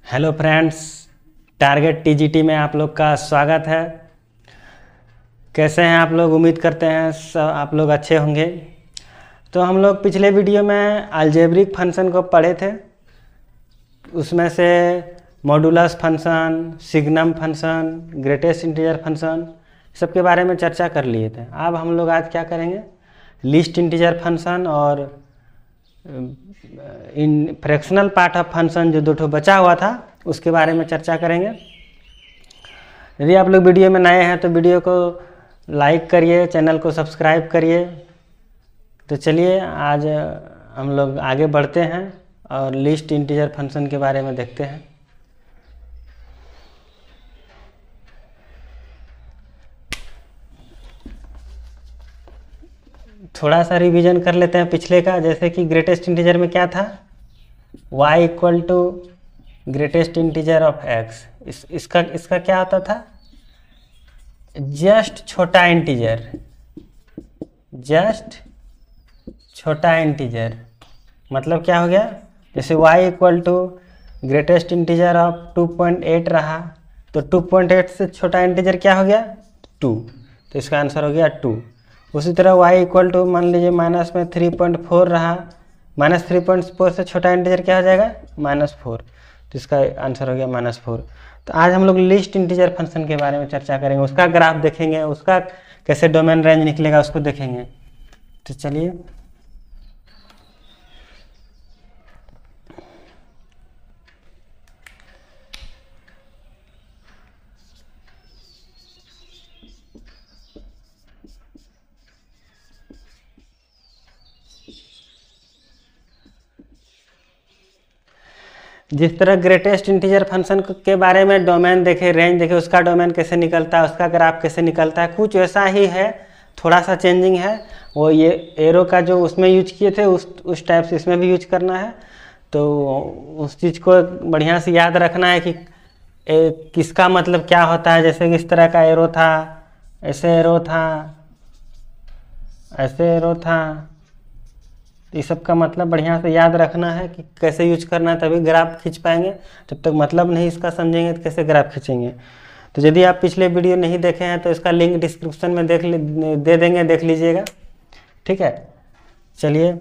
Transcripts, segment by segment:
Hello friends, target TGT में आप लोग का स्वागत है। कैसे हैं आप लोग? उम्मीद करते हैं सब आप लोग अच्छे होंगे। तो हम लोग पिछले वीडियो में अलजेब्रिक फंक्शन को पढ़े थे। उसमें से modulus function, signum function, greatest integer function सबके बारे में चर्चा कर लिए थे। अब हम लोग आज क्या करेंगे, लीस्ट इंटीजर फंक्शन और इन फ्रैक्शनल पार्ट ऑफ फंक्शन जो दो ठो बचा हुआ था उसके बारे में चर्चा करेंगे। यदि आप लोग वीडियो में नए हैं तो वीडियो को लाइक करिए, चैनल को सब्सक्राइब करिए। तो चलिए आज हम लोग आगे बढ़ते हैं और लिस्ट इंटीजर फंक्शन के बारे में देखते हैं। थोड़ा सा रिवीजन कर लेते हैं पिछले का। जैसे कि ग्रेटेस्ट इंटीजर में क्या था, y equal to greatest integer of x। इसका क्या होता था, जस्ट छोटा इंटीजर, जस्ट छोटा इंटीजर। मतलब क्या हो गया, जैसे y equal to greatest integer of 2.8 रहा तो 2.8 से छोटा इंटीजर क्या हो गया, 2। तो इसका आंसर हो गया 2। उसी तरह y इक्वल टू मान लीजिए माइनस में 3.4 रहा, माइनस 3.4 से छोटा इंटीजर क्या हो जाएगा, -4। तो इसका आंसर हो गया -4। तो आज हम लोग लिस्ट इंटीजर फंक्शन के बारे में चर्चा करेंगे, उसका ग्राफ देखेंगे, उसका कैसे डोमेन रेंज निकलेगा उसको देखेंगे। तो चलिए जिस तरह ग्रेटेस्ट इंटीजर फंक्शन के बारे में डोमेन देखे, रेंज देखे, उसका डोमेन कैसे निकलता है, उसका ग्राफ कैसे निकलता है, कुछ वैसा ही है, थोड़ा सा चेंजिंग है। वो ये एरो का जो उसमें यूज किए थे उस टाइप से इसमें भी यूज करना है। तो उस चीज़ को बढ़िया से याद रखना है कि किसका मतलब क्या होता है। जैसे कि इस तरह का एरो था, ऐसे एरो था, ऐसे एरो था। इस सब का मतलब बढ़िया से याद रखना है कि कैसे यूज करना है, तभी ग्राफ खींच पाएंगे। जब तक मतलब नहीं इसका समझेंगे तो कैसे ग्राफ खींचेंगे। तो यदि आप पिछले वीडियो नहीं देखे हैं तो इसका लिंक डिस्क्रिप्शन में दे देंगे, देख लीजिएगा। ठीक है, चलिए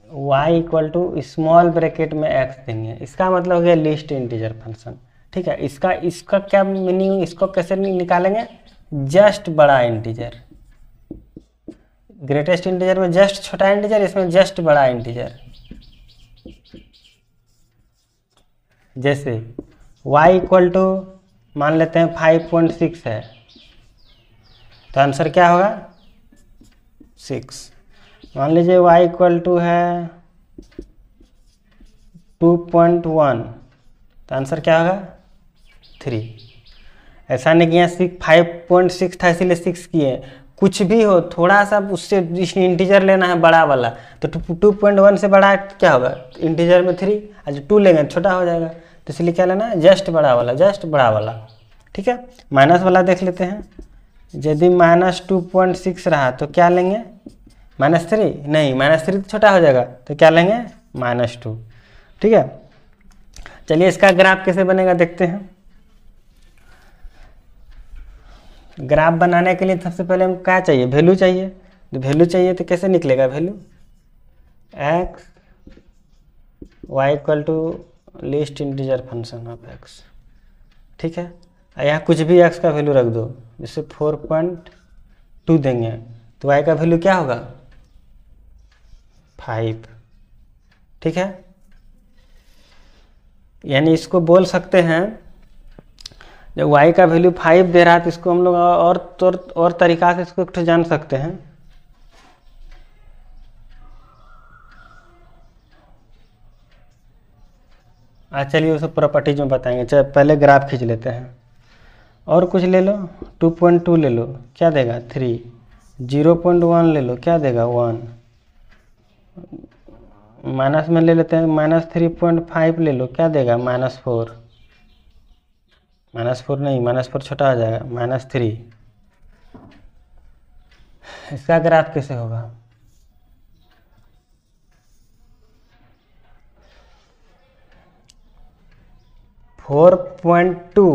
y equal to small bracket में x देंगे। इसका मतलब हो गया लिस्ट इंटीजर फंक्शन। ठीक है, इसका क्या मीनिंग, इसको कैसे निकालेंगे, जस्ट बड़ा इंटीजर। ग्रेटेस्ट इंटीजर में जस्ट छोटा इंटीजर, इसमें जस्ट बड़ा इंटीजर। जैसे y इक्वल टू मान लेते हैं 5.6 है तो आंसर क्या होगा, 6। मान लीजिए y इक्वल टू है 2.1 तो आंसर क्या होगा, 3। ऐसा नहीं किया 5.6 था इसीलिए 6 किए। कुछ भी हो, थोड़ा सा उससे इंटीजर लेना है बड़ा वाला। तो 2.1 से बड़ा क्या होगा, इंटीजर में 3, आज 2 लेंगे छोटा हो जाएगा। तो इसलिए क्या लेना है, जस्ट बड़ा वाला, जस्ट बड़ा वाला। ठीक है, माइनस वाला देख लेते हैं। यदि -2.6 रहा तो क्या लेंगे, -3 नहीं, -3 तो छोटा हो जाएगा तो क्या लेंगे, -2। ठीक है, चलिए इसका ग्राफ कैसे बनेगा देखते हैं। ग्राफ बनाने के लिए सबसे पहले हमको क्या चाहिए, वैल्यू चाहिए। तो वैल्यू चाहिए तो कैसे निकलेगा value, x y equal to least integer function of x। ठीक है, यहाँ कुछ भी x का वैल्यू रख दो, जैसे 4.2 देंगे तो y का वैल्यू क्या होगा, 5। ठीक है, यानी इसको बोल सकते हैं, जब y का वैल्यू 5 दे रहा है तो इसको हम लोग और तरीका से इसको एक जान सकते हैं। चलिए उसे प्रॉपर्टीज में बताएंगे। चलिए पहले ग्राफ खींच लेते हैं। और कुछ ले लो, 2.2 ले लो क्या देगा, 3। 0.1 ले लो क्या देगा, 1। माइनस में ले लेते हैं, -3.5 ले लो क्या देगा, -4। -4 नहीं, -4 छोटा आ जाएगा, -3। इसका ग्राफ कैसे होगा? फोर 4.2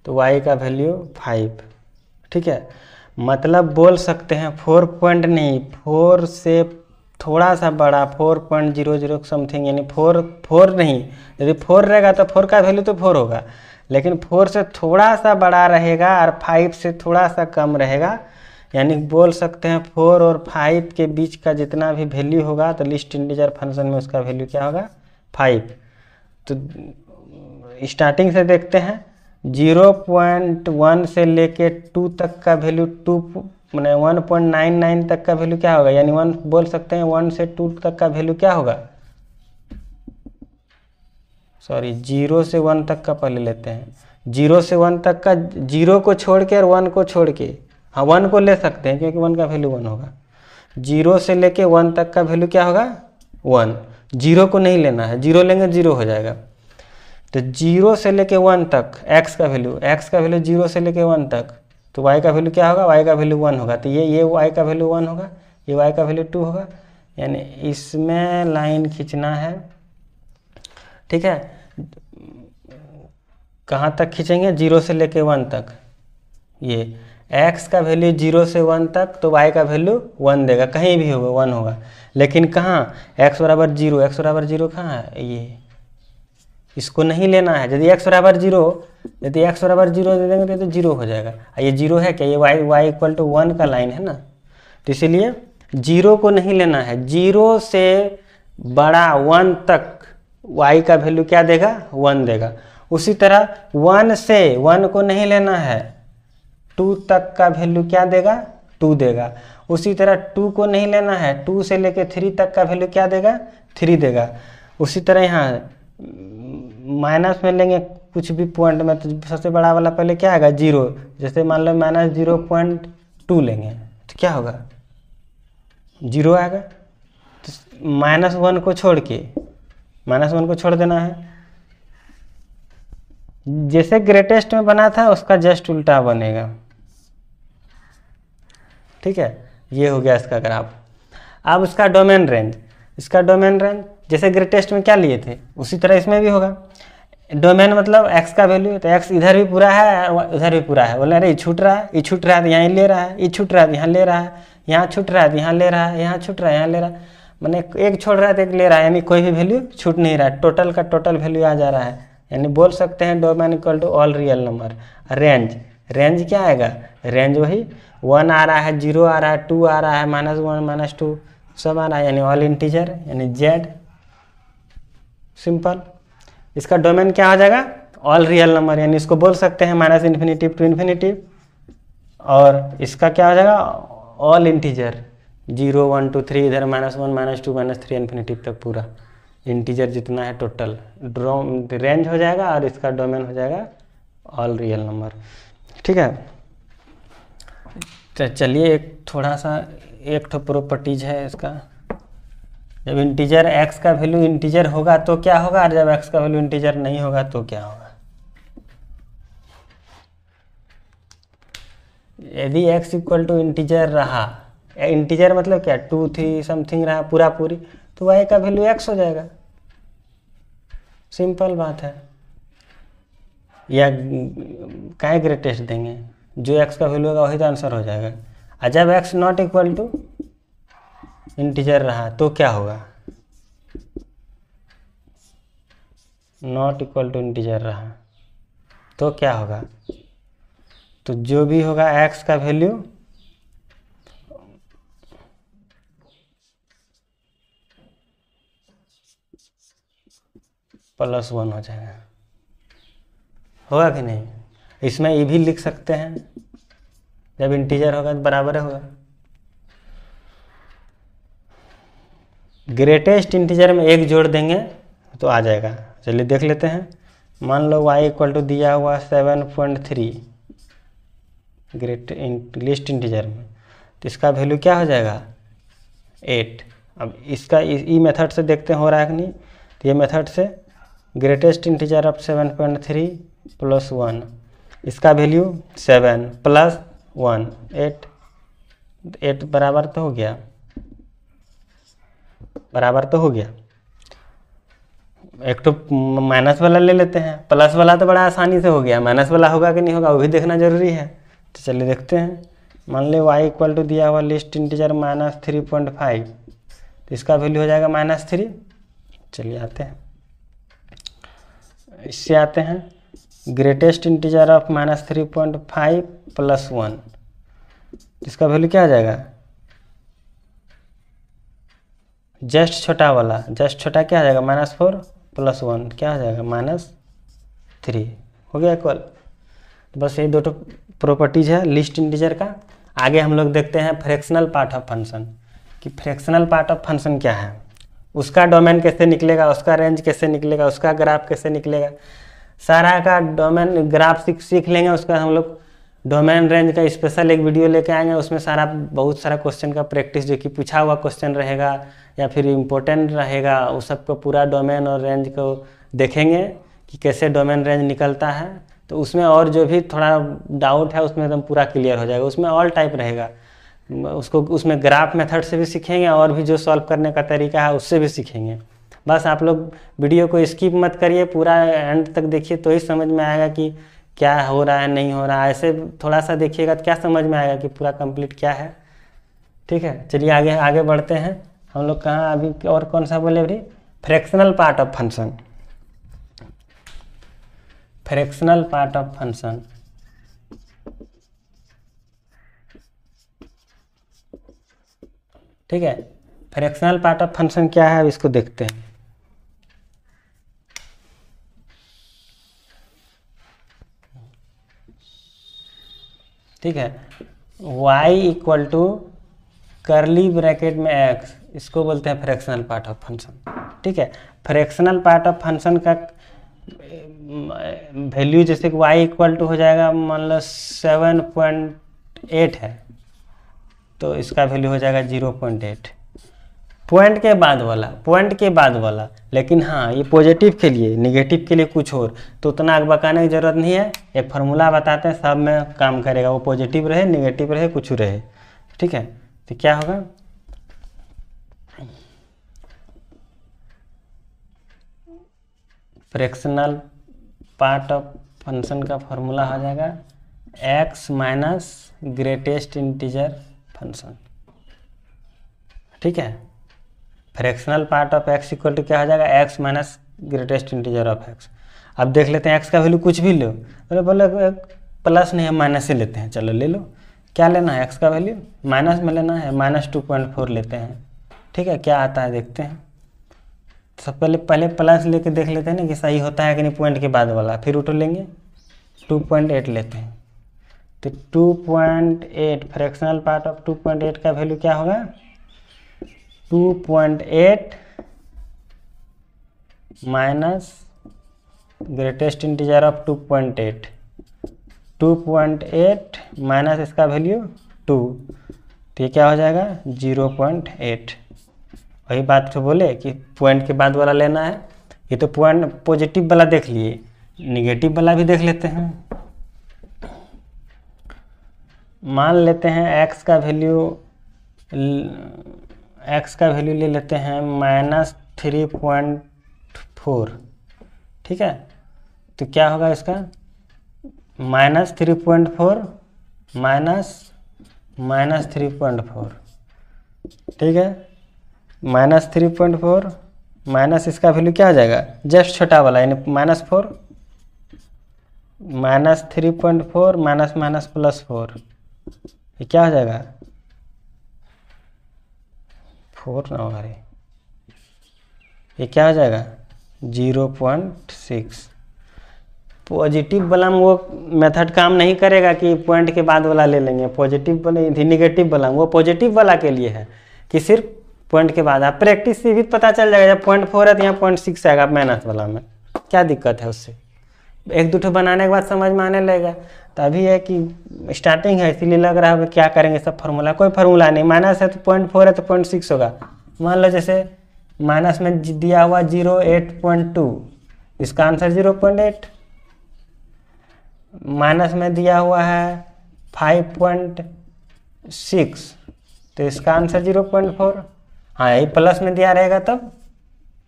तो y का वैल्यू 5, ठीक है। मतलब बोल सकते हैं 4 पॉइंट नहीं, 4 से थोड़ा सा बड़ा 4.00 समथिंग, यानी 4 नहीं, यदि 4 रहेगा तो 4 का वैल्यू तो 4 होगा, लेकिन 4 से थोड़ा सा बड़ा रहेगा और 5 से थोड़ा सा कम रहेगा, यानी बोल सकते हैं 4 और 5 के बीच का जितना भी वैल्यू होगा तो लिस्ट इंटीजर फंक्शन में उसका वैल्यू क्या होगा? 5। तो स्टार्टिंग से देखते हैं, 0.1 से लेके 2 तक का वैल्यू 2 मैंने 1.99 तक का वैल्यू क्या होगा? यानी 1 बोल सकते हैं 1 से 2 तक का वैल्यू क्या होगा? सॉरी 0 से 1 तक का पहले लेते हैं। 0 से 1 तक का, 0 को छोड़ के और 1 को छोड़ के, हाँ 1 को ले सकते हैं क्योंकि 1 का वैल्यू 1 होगा। 0 से लेके 1 तक का वैल्यू क्या होगा? 1। 0 को नहीं लेना है, 0 लेंगे 0 हो जाएगा। तो 0 से लेके 1 तक x का वैल्यू 0 से लेके 1 तक, तो y का वैल्यू क्या होगा? y का वैल्यू 1 होगा। तो ये y का वैल्यू 1 होगा, ये y का वैल्यू 2 होगा, यानी इसमें लाइन खींचना है, ठीक है। कहाँ तक खींचेंगे? 0 से लेके 1 तक। ये x का वैल्यू 0 से 1 तक, तो y का वैल्यू 1 देगा, कहीं भी होगा 1 होगा, लेकिन कहाँ? x बराबर 0, x बराबर 0 कहाँ है? ये इसको नहीं लेना है। यदि x बराबर 0 दे देंगे तो 0 हो जाएगा। ये 0 है क्या? ये y इक्वल टू 1 का लाइन है ना, तो इसीलिए 0 को नहीं लेना है। 0 से बड़ा 1 तक y का वैल्यू क्या देगा? 1 देगा। उसी तरह 1 से 1 को नहीं लेना है, 2 तक का वैल्यू क्या देगा? 2 देगा। उसी तरह 2 को नहीं लेना है, 2 से लेके 3 तक का वैल्यू क्या देगा? 3 देगा। उसी तरह यहाँ माइनस में लेंगे कुछ भी पॉइंट में, तो सबसे बड़ा वाला पहले क्या आएगा? 0। जैसे मान लो -0.2 लेंगे तो क्या होगा? 0 आएगा। तो -1 को छोड़ के, -1 को छोड़ देना है। जैसे ग्रेटेस्ट में बना था उसका जस्ट उल्टा बनेगा, ठीक है। ये हो गया इसका ग्राफ। अब उसका डोमेन रेंज, इसका डोमेन रेंज जैसे ग्रेटेस्ट में क्या लिए थे उसी तरह इसमें भी होगा। डोमेन मतलब x का वैल्यू, तो x इधर भी पूरा है और उधर भी पूरा है। बोले अरे ये छूट रहा है, ये छूट रहा है तो यहाँ ले रहा है, ये छूट रहा है तो यहाँ ले रहा है, यहाँ छूट रहा है तो यहाँ ले रहा है, यहाँ छूट रहा है यहाँ ले रहा है, मैंने एक छोड़ रहा है तो एक ले रहा है, यानी कोई भी वैल्यू छूट नहीं रहा है, टोटल का टोटल वैल्यू आ जा रहा है। यानी बोल सकते हैं domain equal to all real number. Range, range क्या आएगा? रेंज वही 1 आ रहा है, 0 आ रहा है, 2 आ रहा है, -1 -2 सब आ रहा है, यानी ऑल इंटीजर, यानी z। सिंपल। इसका डोमेन क्या हो जाएगा? ऑल रियल नंबर, यानी इसको बोल सकते हैं -∞ to ∞। और इसका क्या हो जाएगा? ऑल इंटीजर, 0 1 2 3, इधर -1 -2 -3 इन्फिनिटी तक पूरा इंटीजर जितना है टोटल रेंज हो जाएगा, और इसका डोमेन हो जाएगा ऑल रियल नंबर, ठीक है। तो चलिए एक थोड़ा सा एक तो प्रॉपर्टीज है इसका। जब इंटीजर x का वैल्यू इंटीजर होगा तो क्या होगा, और जब x का वैल्यू इंटीजर नहीं होगा तो क्या होगा। यदि x इक्वल टू इंटीजर रहा, इंटीजर मतलब क्या 2 3 समथिंग रहा पूरा पूरी, तो y का वैल्यू x हो जाएगा। सिंपल बात है। या काय ग्रेटेस्ट देंगे, जो x का वैल्यू होगा वही तो आंसर हो जाएगा। और जब x not equal to integer रहा तो क्या होगा? नॉट इक्वल टू इंटीजर रहा तो क्या होगा? तो जो भी होगा x का वैल्यू +1 हो जाएगा, होगा कि नहीं? इसमें ये भी लिख सकते हैं, जब इंटीजर होगा तो बराबर होगा। ग्रेटेस्ट इंटीजर में 1 जोड़ देंगे तो आ जाएगा। चलिए देख लेते हैं। मान लो y इक्वल टू दिया हुआ 7.3 लिस्ट इंटीजर में, तो इसका वैल्यू क्या हो जाएगा? 8। अब इसका ई मेथड से देखते हैं हो रहा है कि नहीं। तो ये मेथड से ग्रेटेस्ट इंटीजर ऑफ 7.3 +1, इसका वैल्यू 7 + 1 8, 8 बराबर तो हो गया, बराबर तो हो गया। एक तो माइनस वाला ले लेते हैं, प्लस वाला तो बड़ा आसानी से हो गया, माइनस वाला होगा कि नहीं होगा वो भी देखना जरूरी है। तो चलिए देखते हैं। मान ली y इक्वल टू दिया हुआ लिस्ट इंटीजर -3.5, तो इसका वैल्यू हो जाएगा -3। चलिए आते हैं, इससे आते हैं। ग्रेटेस्ट इंटीजर ऑफ -3.5 + 1, इसका वैल्यू क्या आ जाएगा? जस्ट छोटा वाला, जस्ट छोटा क्या आ जाएगा? -4 + 1 क्या आ जाएगा? -3 हो गया इक्वल। तो बस ये दो प्रॉपर्टीज है लिस्ट इंटीजर का। आगे हम लोग देखते हैं फ्रैक्शनल पार्ट ऑफ फंक्शन, कि फ्रैक्शनल पार्ट ऑफ फंक्शन क्या है, उसका डोमेन कैसे निकलेगा, उसका रेंज कैसे निकलेगा, उसका ग्राफ कैसे निकलेगा। सारा का डोमेन ग्राफ सीख लेंगे, उसका हम लोग डोमेन रेंज का स्पेशल एक वीडियो लेके आएंगे। उसमें सारा बहुत सारा क्वेश्चन का प्रैक्टिस, जो कि पूछा हुआ क्वेश्चन रहेगा या फिर इम्पोर्टेंट रहेगा, उस सबको पूरा डोमेन और रेंज को देखेंगे कि कैसे डोमेन रेंज निकलता है। तो उसमें और जो भी थोड़ा डाउट है उसमें एकदम पूरा क्लियर हो जाएगा। उसमें ऑल टाइप रहेगा, उसको उसमें ग्राफ मेथड से भी सीखेंगे और भी जो सॉल्व करने का तरीका है उससे भी सीखेंगे। बस आप लोग वीडियो को स्किप मत करिए, पूरा एंड तक देखिए तो ही समझ में आएगा कि क्या हो रहा है नहीं हो रहा है। ऐसे थोड़ा सा देखिएगा तो क्या समझ में आएगा कि पूरा कंप्लीट क्या है। ठीक है, चलिए आगे आगे बढ़ते हैं। हम लोग कहाँ अभी और कौन सा बोले अभी? Fractional part of function, fractional part of function. ठीक है, फ्रैक्शनल पार्ट ऑफ फंक्शन क्या है इसको देखते हैं। ठीक है, y equal to curly bracket में x, इसको बोलते हैं फ्रैक्शनल पार्ट ऑफ फंक्शन। ठीक है, फ्रैक्शनल पार्ट ऑफ फंक्शन का वैल्यू जैसे कि y इक्वल टू हो जाएगा, मान लो 7.8 है, तो इसका वैल्यू हो जाएगा 0.8। पॉइंट के बाद वाला, पॉइंट के बाद वाला। लेकिन हाँ, ये पॉजिटिव के लिए, नेगेटिव के लिए कुछ और, तो उतना बताने की जरूरत नहीं है। एक फार्मूला बताते हैं, सब में काम करेगा, वो पॉजिटिव रहे नेगेटिव रहे कुछ रहे। ठीक है, तो क्या होगा? फ्रैक्शनल पार्ट ऑफ फंक्शन का फार्मूला हो जाएगा x minus greatest integer function. ठीक है, fractional part of x equal to क्या हो जाएगा? x minus greatest integer of x। अब देख लेते हैं x का वैल्यू कुछ भी लो, बोले बोले प्लस नहीं है माइनस से लेते हैं, चलो ले लो। क्या लेना है? x का वैल्यू माइनस में लेना है, -2.4 लेते हैं। ठीक है, क्या आता है देखते हैं। सब पहले प्लस लेके देख लेते हैं ना कि सही होता है कि नहीं, पॉइंट के बाद वाला। फिर उठो लेंगे, 2.8 लेते हैं। तो 2.8 फ्रैक्शनल पार्ट ऑफ 2.8 का वैल्यू क्या होगा? 2.8 minus greatest integer of 2.8, 2.8 minus इसका वैल्यू 2, तो ये क्या हो जाएगा? 0.8। वही बात तो बोले कि पॉइंट के बाद वाला लेना है। ये तो पॉइंट पॉजिटिव वाला देख लिए, निगेटिव वाला भी देख लेते हैं। मान लेते हैं x का वैल्यू ले लेते हैं -3.4। ठीक है, तो क्या होगा इसका? -3.4 माइनस 3.4। ठीक है, -3.4 माइनस इसका वैल्यू क्या आ जाएगा? जस्ट छोटा वाला, यानी -4, -3.4 माइनस +4, ये क्या हो जाएगा? 4 ना होगा, ये क्या हो जाएगा? 0.6। पॉजिटिव वाला में वो मेथड काम नहीं करेगा कि पॉइंट के बाद वाला ले लेंगे। पॉजिटिव वाले निगेटिव वाला, वो पॉजिटिव वाला के लिए है कि सिर्फ पॉइंट के बाद। आप प्रैक्टिस से भी पता चल जाएगा, जब 0.4 है तो यहाँ 0.6 आएगा माइनस वाला में, क्या दिक्कत है उससे? एक दो बनाने के बाद समझ में आने लगेगा। तो अभी है कि स्टार्टिंग है, इसीलिए लग रहा है क्या करेंगे सब फार्मूला, कोई फार्मूला नहीं। माइनस है तो 0.4 है तो 0.6 होगा। मान लो जैसे माइनस में दिया हुआ 0.8.2, इसका आंसर 0.8। माइनस में दिया हुआ है 5.6, तो इसका आंसर 0.4। हाँ, यही प्लस में दिया रहेगा तब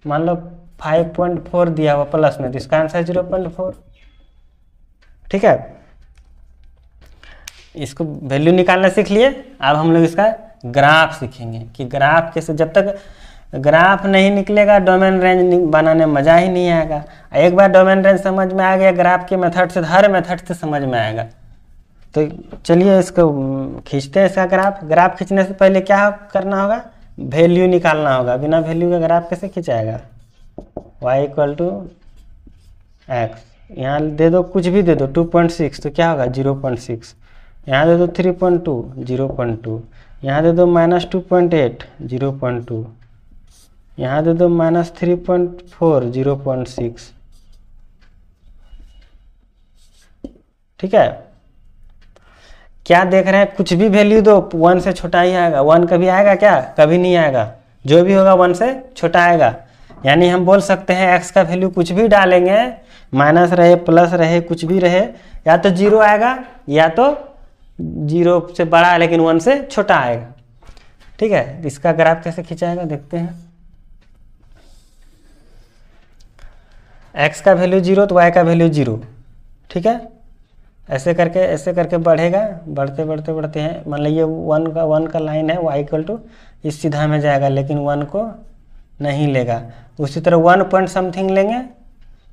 मान लो 5.4 दिया हुआ प्लस में, तो इसका आंसर 0.4। ठीक है, इसको वैल्यू निकालना सीख लिए। अब हम लोग इसका ग्राफ सीखेंगे कि ग्राफ कैसे, जब तक ग्राफ नहीं निकलेगा डोमेन रेंज बनाने में मज़ा ही नहीं आएगा। एक बार डोमेन रेंज समझ में आ गया ग्राफ के मेथड से, हर मेथड से समझ में आएगा। तो चलिए इसको खींचते हैं इसका ग्राफ। ग्राफ खींचने से पहले क्या करना होगा, वैल्यू निकालना होगा। बिना वैल्यू का ग्राफ कैसे खिंचाएगा, y = x, यहाँ दे दो कुछ भी दे दो 2.6 तो क्या होगा 0.6, यहाँ दे दो 3.2 0.2, यहाँ दे दो -2.8 0.2, यहाँ दे दो -3.4 0.6। ठीक है, क्या देख रहे हैं, कुछ भी वैल्यू दो 1 से छोटा ही आएगा। 1 कभी आएगा क्या, कभी नहीं आएगा। जो भी होगा 1 से छोटा आएगा। यानी हम बोल सकते हैं x का वैल्यू कुछ भी डालेंगे, माइनस रहे प्लस रहे कुछ भी रहे, या तो 0 आएगा या तो 0 से बड़ा है लेकिन 1 से छोटा आएगा। ठीक है, इसका ग्राफ कैसे खिंचाएगा देखते हैं। x का वैल्यू 0 तो y का वैल्यू 0। ठीक है, ऐसे करके बढ़ेगा, बढ़ते बढ़ते बढ़ते हैं। मान लीजिए 1 का लाइन है, y = इस सीधा में जाएगा लेकिन 1 को नहीं लेगा। उसी तरह 1 पॉइंट समथिंग लेंगे,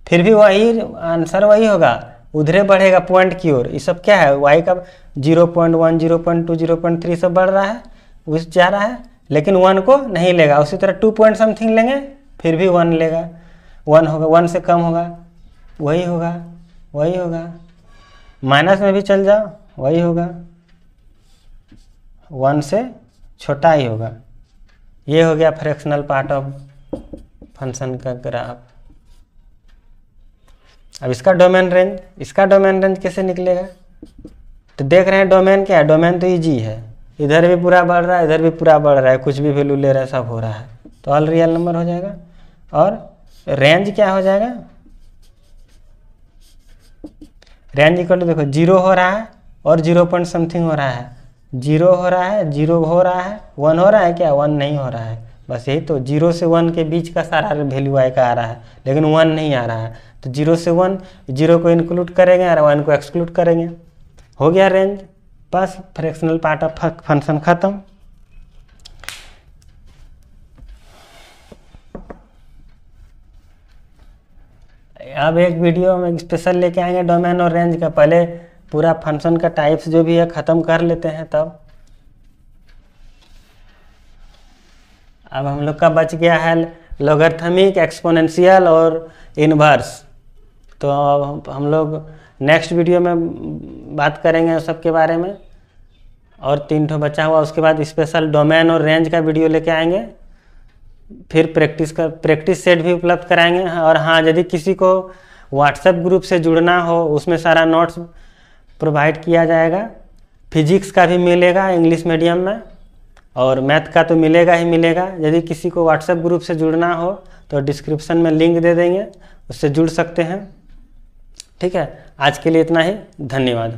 फिर भी वही आंसर वही होगा, उधरे बढ़ेगा पॉइंट की ओर। ये सब क्या है, y का 0.1 0.2 0.3 सब बढ़ रहा है, उस जा रहा है लेकिन 1 को नहीं लेगा। उसी तरह 2 पॉइंट समथिंग लेंगे, फिर भी 1 लेगा, 1 होगा, 1 से कम होगा, वही होगा, वही होगा। माइनस में भी चल जाओ, वही होगा, 1 से छोटा ही होगा। ये हो गया फ्रैक्शनल पार्ट ऑफ फंक्शन का ग्राफ। अब इसका डोमेन रेंज कैसे निकलेगा, तो देख रहे हैं डोमेन क्या है, डोमेन तो इजी है, इधर भी पूरा बढ़ रहा है इधर भी पूरा बढ़ रहा है, कुछ भी वैल्यू ले रहा है सब हो रहा है, तो ऑल रियल नंबर हो जाएगा। और रेंज क्या हो जाएगा, रेंज इक्वल टू देखो 0 हो रहा है और 0 पॉइंट समथिंग हो रहा है, 0 हो रहा है, 0 हो रहा है, 1 हो रहा है क्या, 1 नहीं हो रहा है। बस यही तो, 0 से 1 के बीच का सारा वैल्यू y का आ रहा है लेकिन 1 नहीं आ रहा है। तो 0 से 1, 0 को इंक्लूड करेंगे और 1 को एक्सक्लूड करेंगे, हो गया रेंज। बस फ्रैक्शनल पार्ट ऑफ फंक्शन खत्म। अब एक वीडियो में स्पेशल लेके आएंगे डोमेन और रेंज का, पहले पूरा फंक्शन का टाइप्स जो भी है ख़त्म कर लेते हैं तब। अब हम लोग का बच गया है लॉगरिथमिक, एक्सपोनेंशियल और इनवर्स। तो अब हम लोग नेक्स्ट वीडियो में बात करेंगे उस सब के बारे में। और 3 ठो बचा हुआ, उसके बाद स्पेशल डोमेन और रेंज का वीडियो लेके आएंगे। फिर प्रैक्टिस सेट भी उपलब्ध कराएंगे। और हाँ, यदि किसी को व्हाट्सएप ग्रुप से जुड़ना हो, उसमें सारा नोट्स प्रोवाइड किया जाएगा। फिजिक्स का भी मिलेगा इंग्लिश मीडियम में, और मैथ का तो मिलेगा ही मिलेगा। यदि किसी को व्हाट्सएप ग्रुप से जुड़ना हो तो डिस्क्रिप्शन में लिंक दे देंगे, उससे जुड़ सकते हैं। ठीक है, आज के लिए इतना ही, धन्यवाद।